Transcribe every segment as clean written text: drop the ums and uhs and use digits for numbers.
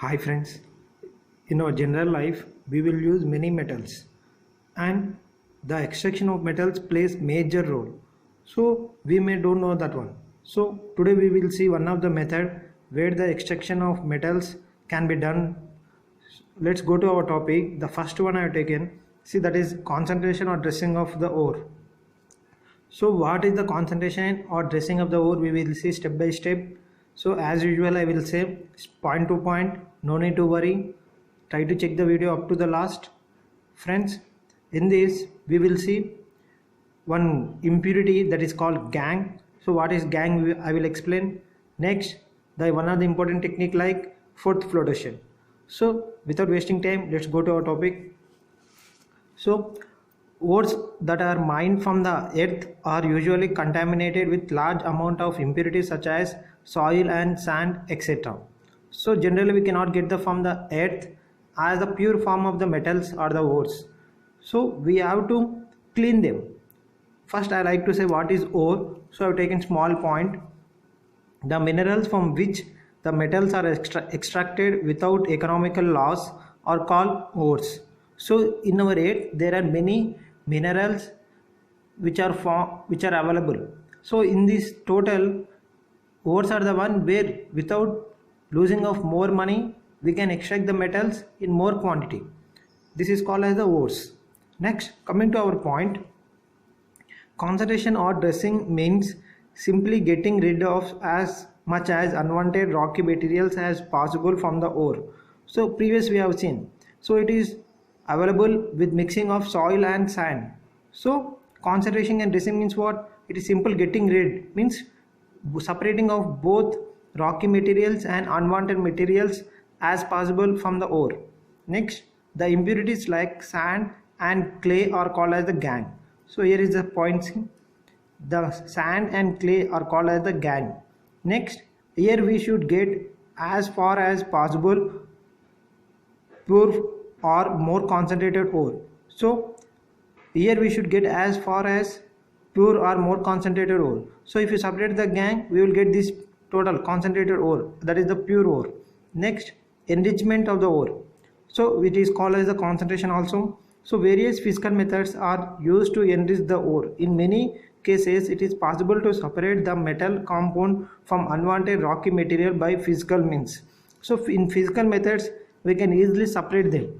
Hi friends, in our general life we will use many metals and the extraction of metals plays major role. So we may don't know that one. So today we will see one of the method where the extraction of metals can be done. Let's go to our topic. The first one I have taken, see, that is concentration or dressing of the ore. So what is the concentration or dressing of the ore, we will see step by step. So as usual I will say point to point, no need to worry, try to check the video up to the last. Friends, in this we will see one impurity that is called gangue. So what is gangue, I will explain. Next, the one of the important technique like fourth flotation. So without wasting time, let's go to our topic. So ores that are mined from the earth are usually contaminated with large amount of impurities such as soil and sand, etc. So generally we cannot get the from the earth as the pure form of the metals or the ores. So we have to clean them. First I like to say what is ore. So I have taken small point. The minerals from which the metals are extracted without economical loss are called ores. So in our earth there are many minerals which are available. So in this total, ores are the one where without losing of more money we can extract the metals in more quantity. This is called as the ores. Next, coming to our point, concentration or dressing means simply getting rid of as much as unwanted rocky materials as possible from the ore. So previous we have seen, so it is available with mixing of soil and sand. So concentration and dressing means what? It is simple getting rid, means separating of both rocky materials and unwanted materials as possible from the ore. Next, the impurities like sand and clay are called as the gangue. So here is the point, the sand and clay are called as the gangue. Next, here we should get as far as possible pure or more concentrated ore. So here we should get as far as pure or more concentrated ore. So if you separate the gangue, we will get this total concentrated ore, that is the pure ore. Next, enrichment of the ore, so it is called as the concentration also. So various physical methods are used to enrich the ore. In many cases it is possible to separate the metal compound from unwanted rocky material by physical means. So in physical methods we can easily separate them.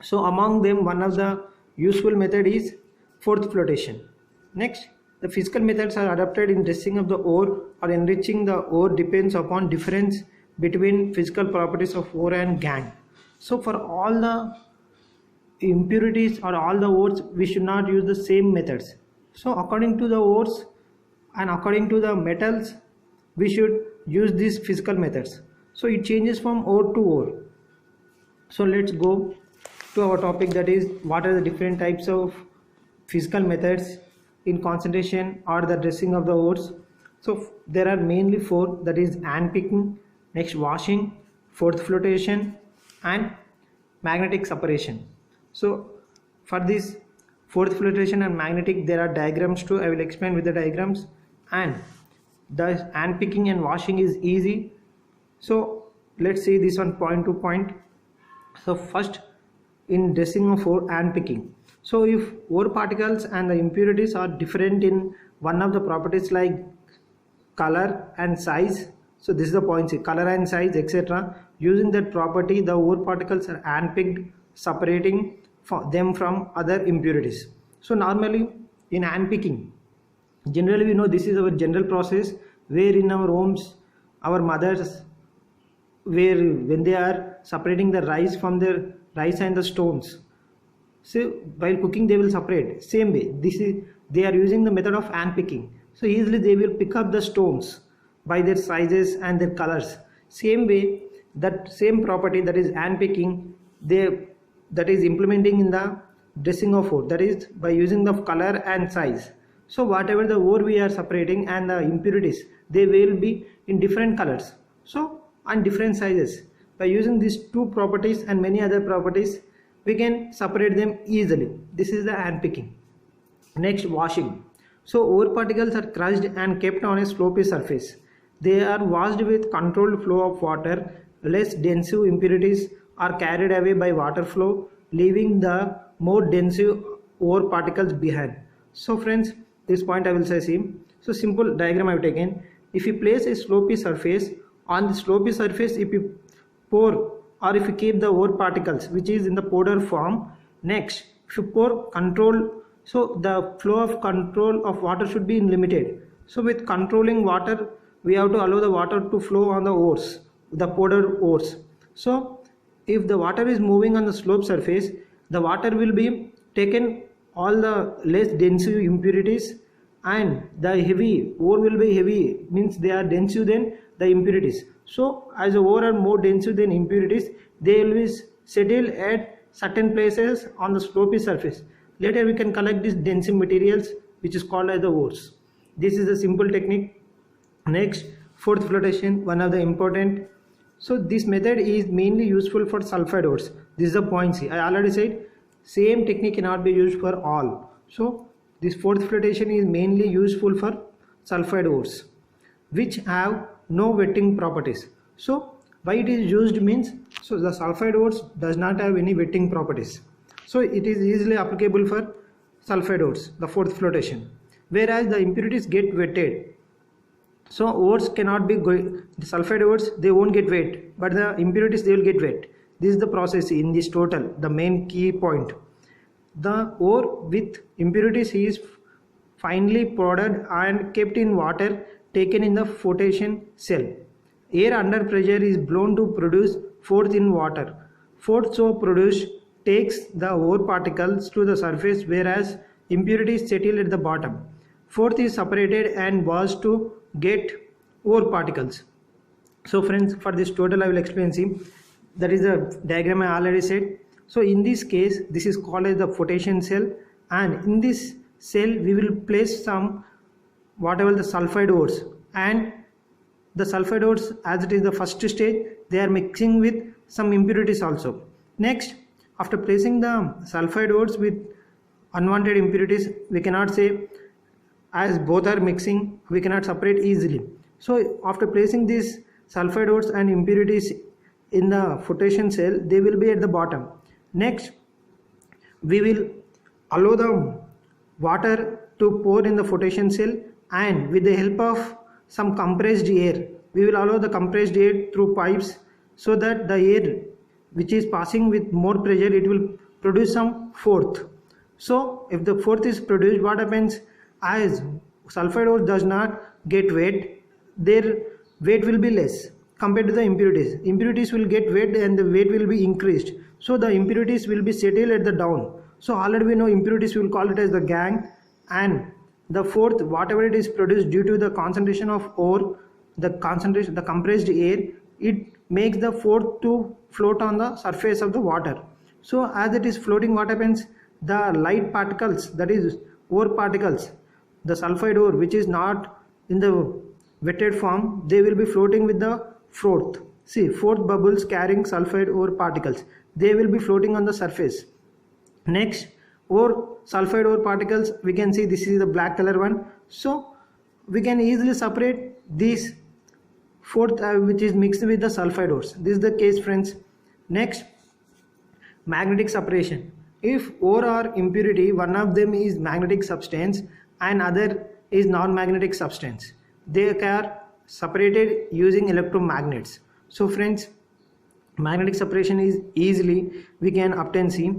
So among them one of the useful method is fourth flotation. Next, the physical methods are adapted in dressing of the ore or enriching the ore depends upon difference between physical properties of ore and gangue. So for all the impurities or all the ores we should not use the same methods. So according to the ores and according to the metals we should use these physical methods. So it changes from ore to ore. So let's go to our topic, that is what are the different types of physical methods in concentration or the dressing of the ores. So there are mainly four, that is hand picking, next washing, fourth flotation and magnetic separation. So for this fourth flotation and magnetic there are diagrams too, I will explain with the diagrams. And the hand picking and washing is easy. So let's see this one point to point. So first, in dressing of ore, hand picking. So if ore particles and the impurities are different in one of the properties like color and size, so this is the point, see, color and size etc. Using that property the ore particles are hand picked, separating them from other impurities. So normally in hand picking, generally we know this is our general process where in our homes our mothers, where when they are separating the rice from the rice and the stones, so while cooking they will separate. Same way, this is they are using the method of hand picking. So easily they will pick up the stones by their sizes and their colors. Same way, that same property, that is hand picking, that is implementing in the dressing of ore, that is by using the color and size. So whatever the ore we are separating and the impurities, they will be in different colors, so and different sizes. By using these two properties and many other properties we can separate them easily. This is the hand picking. Next, washing. So ore particles are crushed and kept on a slopy surface. They are washed with controlled flow of water less dense impurities are carried away by water flow, leaving the more dense ore particles behind. So friends, this point I will say same. So simple diagram I have taken. If you place a slopy surface, on the slopy surface if you pour or if you keep the ore particles which is in the powder form, next if you pour control, so the flow of control of water should be limited. So with controlling water, we have to allow the water to flow on the ores, the powder ores. So if the water is moving on the slope surface, the water will be taken all the less dense impurities, and the heavy ore will be heavy, means they are denser than the impurities. So as the ore are more denser than impurities, they will be settled at certain places on the slopy surface. Later we can collect these dense materials which is called as the ores. This is a simple technique. Next, fourth flotation, one of the important. So this method is mainly useful for sulfide ores. This is the point. See, I already said same technique cannot be used for all. So this fourth flotation is mainly useful for sulfide ores which have no wetting properties. So why it is used means, so the sulfide ores does not have any wetting properties, so it is easily applicable for sulfide ores, the fourth flotation. Whereas the impurities get wetted, so ores cannot be going, the sulfide ores they won't get wet, but the impurities they will get wet. This is the process in this total, the main key point. The ore with impurities is finely powdered and kept in water taken in the flotation cell. Air under pressure is blown to produce fourth in water. Fourth so produced takes the ore particles to the surface, whereas impurities settle at the bottom. Fourth is separated and washed to get ore particles. So friends, for this total I will explain. See, that is the diagram I already said. So in this case, this is called as the flotation cell, and in this cell we will place some whatever the sulfide ores, and the sulfide ores, as it is the first stage, they are mixing with some impurities also. Next, after placing the sulfide ores with unwanted impurities, we cannot say, as both are mixing, we cannot separate easily. So after placing these sulfide ores and impurities in the flotation cell, they will be at the bottom. Next, we will allow the water to pour in the flotation cell, and with the help of some compressed air, we will allow the compressed air through pipes, so that the air which is passing with more pressure, it will produce some fourth. So if the fourth is produced, what happens, as sulfide ore does not get wet, their weight will be less compared to the impurities. Impurities will get wet and the weight will be increased, so the impurities will be settled at the down. So already we know impurities, we will call it as the gangue, and the fourth, whatever it is produced due to the concentration of ore, the concentration, the compressed air, it makes the fourth to float on the surface of the water. So as it is floating, what happens, the light particles, that is ore particles, the sulfide ore which is not in the wetted form, they will be floating with the fourth. See, fourth bubbles carrying sulfide ore particles, they will be floating on the surface. Next, ore sulfide ore particles, we can see this is the black color one. So we can easily separate these fourth which is mixed with the sulfide ores. This is the case, friends. Next, magnetic separation. If ore or impurity, one of them is magnetic substance and other is non-magnetic substance, they are separated using electromagnets. So friends, magnetic separation is easily we can obtain. See,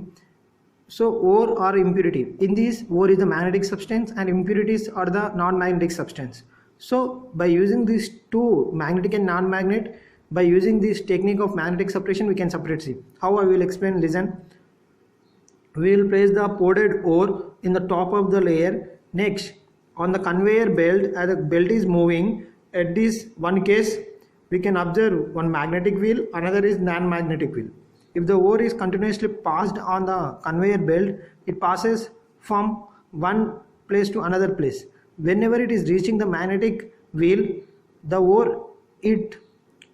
so ore or impurity, in this ore is the magnetic substance and impurities are the non-magnetic substance. So by using these two, magnetic and non-magnet, by using this technique of magnetic separation, we can separate. See how I will explain, listen. We will place the powdered ore in the top of the layer. Next, on the conveyor belt, as the belt is moving, at this one case we can observe one magnetic wheel, another is non-magnetic wheel. If the ore is continuously passed on the conveyor belt, it passes from one place to another place. Whenever it is reaching the magnetic wheel, the ore,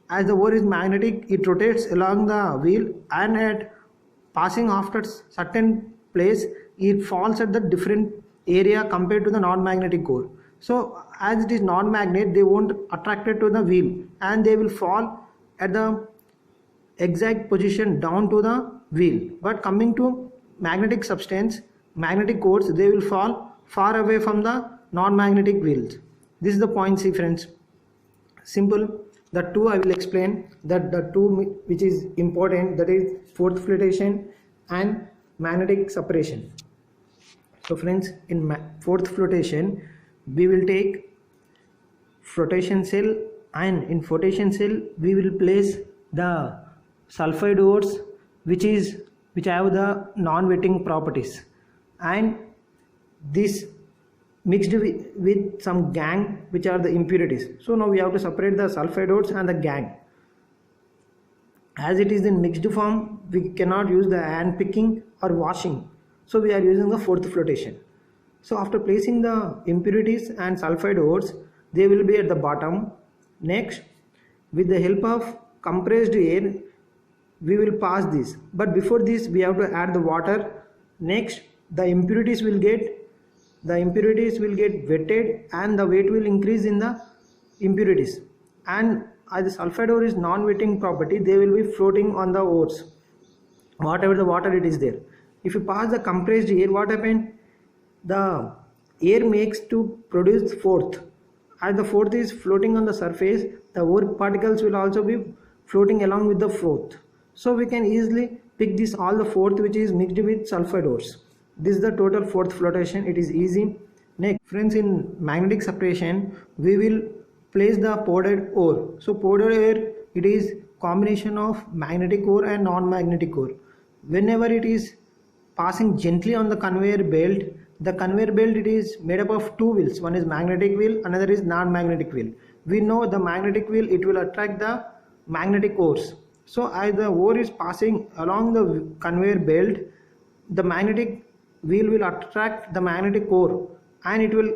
as the ore is magnetic, it rotates along the wheel, and at passing after certain place, it falls at the different area compared to the non-magnetic ore. So as it is non-magnet, they won't attract it to the wheel and they will fall at the exact position down to the wheel. But coming to magnetic substance, magnetic cores, they will fall far away from the non-magnetic wheels. This is the point, see friends. Simple. The two I will explain, that the two which is important, that is fourth flotation and magnetic separation. So friends, in fourth flotation we will take flotation cell, and in flotation cell we will place the sulfide ores which have the non-wetting properties, and this mixed with some gangue which are the impurities. So now we have to separate the sulfide ores and the gangue. As it is in mixed form, we cannot use the hand picking or washing, so we are using the fourth flotation. So after placing the impurities and sulfide ores, they will be at the bottom. Next, with the help of compressed air, we will pass this, but before this we have to add the water. Next, the impurities will get wetted and the weight will increase in the impurities, and as the sulfide ore is non-wetting property, they will be floating on the ores, whatever the water it is there. If you pass the compressed air, what happened? The air makes to produce fourth. As the fourth is floating on the surface, the ore particles will also be floating along with the fourth. So we can easily pick this all the fourth which is mixed with sulfide ores. This is the total fourth flotation. It is easy. Next friends, in magnetic separation we will place the powdered ore. So powdered ore, it is combination of magnetic ore and non-magnetic ore. Whenever it is passing gently on the conveyor belt, the conveyor belt, it is made up of two wheels. One is magnetic wheel, another is non-magnetic wheel. We know the magnetic wheel, it will attract the magnetic ores. So as the ore is passing along the conveyor belt, the magnetic wheel will attract the magnetic ore and it will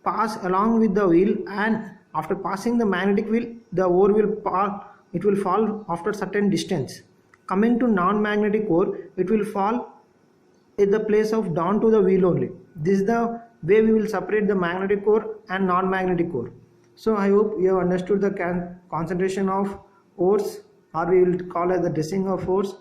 pass along with the wheel, and after passing the magnetic wheel, the ore will fall after certain distance. Coming to non-magnetic ore, it will fall at the place of down to the wheel only. This is the way we will separate the magnetic ore and non-magnetic ore. So I hope you have understood the concentration of ores, or we will call it the dressing of ores.